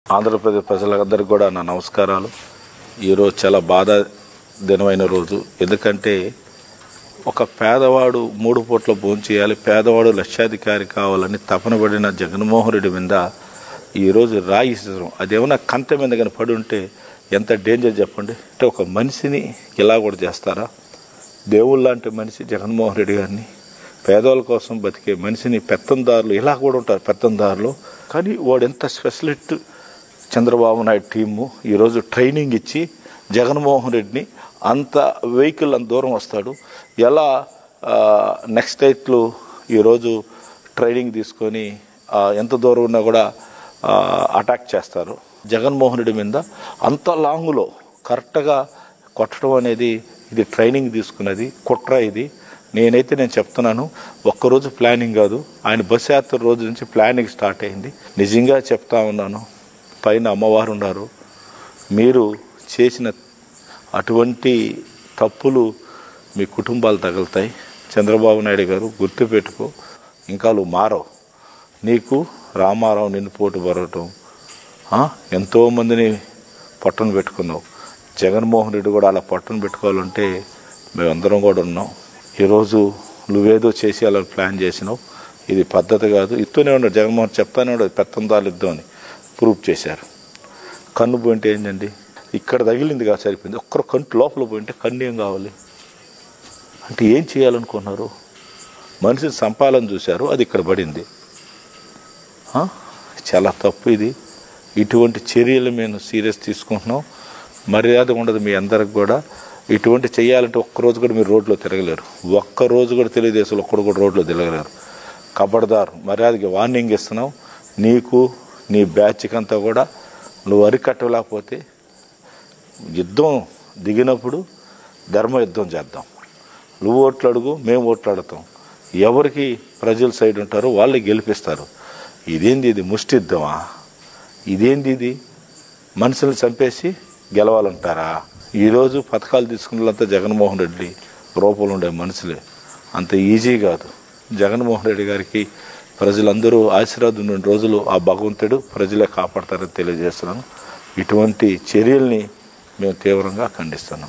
ఆంధ్రప్రదేశ్ ప్రజలందరికీ కూడా నా నమస్కారాలు. ఈరోజు చాలా బాధ దినమైన రోజు. ఎందుకంటే ఒక పేదవాడు 3 పూట్ల భోజనం చేయాలి, పేదవాడు లక్షాధికారి కావాలని తపన పడిన జగన్మోహన్ రెడ్డి మీద ఈరోజు రాయి ఇస్తాం. అదేమన్నా కంట మీద కానీ పడి ఉంటే ఎంత డేంజర్ చెప్పండి. అంటే ఒక మనిషిని ఇలా కూడా చేస్తారా? దేవుళ్ళ లాంటి మనిషి జగన్మోహన్ రెడ్డి గారిని, పేదవాళ్ళ కోసం బతికే మనిషిని పెత్తందారులు ఇలా కూడా ఉంటారు, పెత్తందారులు. కానీ వాడు ఎంత స్పెషలిస్ట్ చంద్రబాబు నాయుడు టీము ఈరోజు ట్రైనింగ్ ఇచ్చి జగన్మోహన్ రెడ్డిని అంత వెహికల్ అంత దూరం వస్తాడు ఎలా నెక్స్ట్ డేట్లు ఈరోజు ట్రైనింగ్ తీసుకొని ఎంత దూరం ఉన్నా కూడా అటాక్ చేస్తారు. జగన్మోహన్ రెడ్డి మీద అంత లాంగ్లో కరెక్ట్గా కొట్టడం అనేది ఇది ట్రైనింగ్ తీసుకున్నది కుట్ర. ఇది నేను చెప్తున్నాను, ఒక్కరోజు ప్లానింగ్ కాదు, ఆయన బస్ యాత్ర రోజు నుంచి ప్లానింగ్ స్టార్ట్ అయింది. నిజంగా చెప్తా ఉన్నాను, పైన అమ్మవారు ఉన్నారు. మీరు చేసిన అటువంటి తప్పులు మీ కుటుంబాలు తగులుతాయి. చంద్రబాబు నాయుడు గారు గుర్తుపెట్టుకో, ఇంకా నువ్వు మారవు. నీకు రామారావు నిన్ను పోటు పడటం, ఎంతోమందిని పట్టున పెట్టుకున్నావు. జగన్మోహన్ రెడ్డి కూడా అలా పట్టున పెట్టుకోవాలంటే మేమందరం కూడా ఉన్నాం. ఈరోజు నువ్వేదో చేసి అలా ప్లాన్ చేసినావు, ఇది పద్ధతి కాదు. ఇస్తూనే ఉన్నాడు జగన్మోహన్, చెప్తానే ఉన్నాడు పెత్తందాలు ఇద్దాం అని ప్రూఫ్ చేశారు. కన్ను పోయింటే ఏంటండి, ఇక్కడ తగిలింది కాదు సరిపోయింది. ఒక్కరు కంటి లోపల పోయింటే కన్ను ఏం కావాలి అంటే ఏం చేయాలనుకున్నారు? మనిషిని సంపాలని చూశారు, అది ఇక్కడ పడింది. చాలా తప్పు ఇది. ఇటువంటి చర్యలు మేము సీరియస్ తీసుకుంటున్నాం. మర్యాద ఉండదు మీ అందరికి కూడా. ఇటువంటి చేయాలంటే ఒక్కరోజు కూడా మీరు రోడ్లో తిరగలేరు. ఒక్కరోజు కూడా తెలుగుదేశంలో ఒక్కడు కూడా రోడ్లో తిరగలేరు. కబడ్దారు, మర్యాదకి వార్నింగ్ ఇస్తున్నాం. నీకు నీ బ్యాచ్కి అంతా కూడా నువ్వు అరికట్టలేకపోతే యుద్ధం దిగినప్పుడు ధర్మ యుద్ధం చేద్దాం. నువ్వు ఓట్లు అడుగు, మేము ఓట్లు అడుగుతాం. ఎవరికి ప్రజల సైడ్ ఉంటారో వాళ్ళే గెలిపిస్తారు. ఇదేంది ఇది ముష్టి యుద్ధమా? ఇదేంది ఇది? మనుషుల్ని చంపేసి గెలవాలంటారా? ఈరోజు పథకాలు తీసుకున్నదంతా జగన్మోహన్ రెడ్డి రూపంలో ఉండే మనుషులే. అంత ఈజీ కాదు. జగన్మోహన్ రెడ్డి గారికి ప్రజలందరూ ఆశీర్వాదం ఉన్న రోజులు ఆ భగవంతుడు ప్రజలే కాపాడతారని తెలియజేస్తున్నాను. ఇటువంటి చర్యల్ని మేము తీవ్రంగా ఖండిస్తున్నాం.